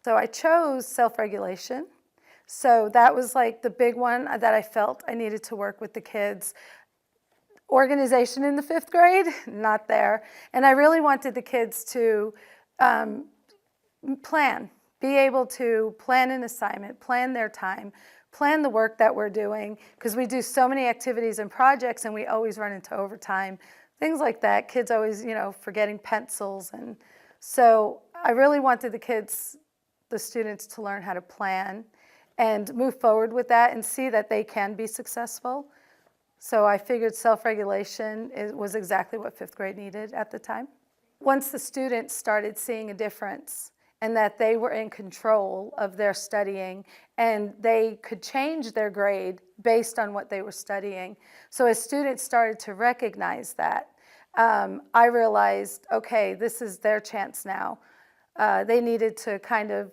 So I chose self-regulation. So that was like the big one that I felt I needed to work with the kids. Organization in the 5th grade, not there. And I really wanted the kids to plan, be able to plan an assignment, plan their time, plan the work that we're doing, because we do so many activities and projects and we always run into overtime, things like that. Kids always, forgetting pencils. And so I really wanted the students to learn how to plan and move forward with that and see that they can be successful. So I figured self-regulation was exactly what 5th grade needed at the time. Once the students started seeing a difference and that they were in control of their studying and they could change their grade based on what they were studying. So as students started to recognize that, I realized, okay, this is their chance now. They needed to kind of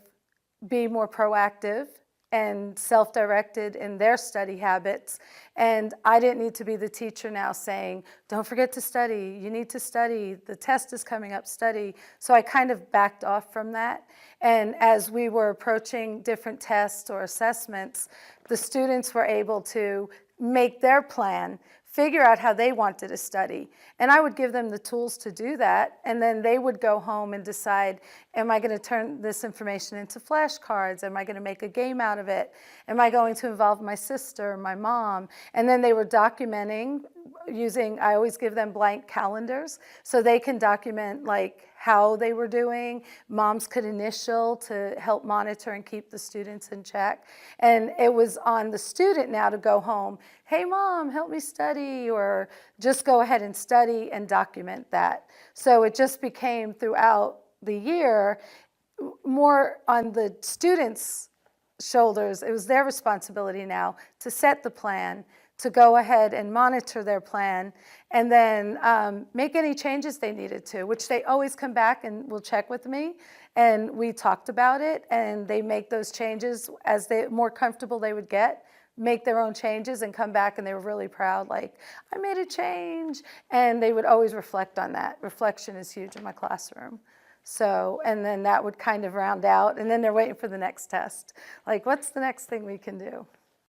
be more proactive and self-directed in their study habits. And I didn't need to be the teacher now saying, don't forget to study, you need to study, the test is coming up, study. So I kind of backed off from that. And as we were approaching different tests or assessments, the students were able to make their plan, figure out how they wanted to study. And I would give them the tools to do that, and then they would go home and decide, am I going to turn this information into flashcards? Am I going to make a game out of it? Am I going to involve my sister, my mom? And then they were documenting I always give them blank calendars, so they can document like how they were doing. Moms could initial to help monitor and keep the students in check. And it was on the student now to go home, hey mom, help me study, or just go ahead and study and document that. So it just became throughout the year more on the students' shoulders. It was their responsibility now to set the plan, to go ahead and monitor their plan, and then make any changes they needed to, which they always come back and will check with me. And we talked about it, and they make those changes as they more comfortable they would get, make their own changes and come back, and they were really proud, like, I made a change. And they would always reflect on that. Reflection is huge in my classroom. So, and then that would kind of round out, and then they're waiting for the next test. Like, what's the next thing we can do?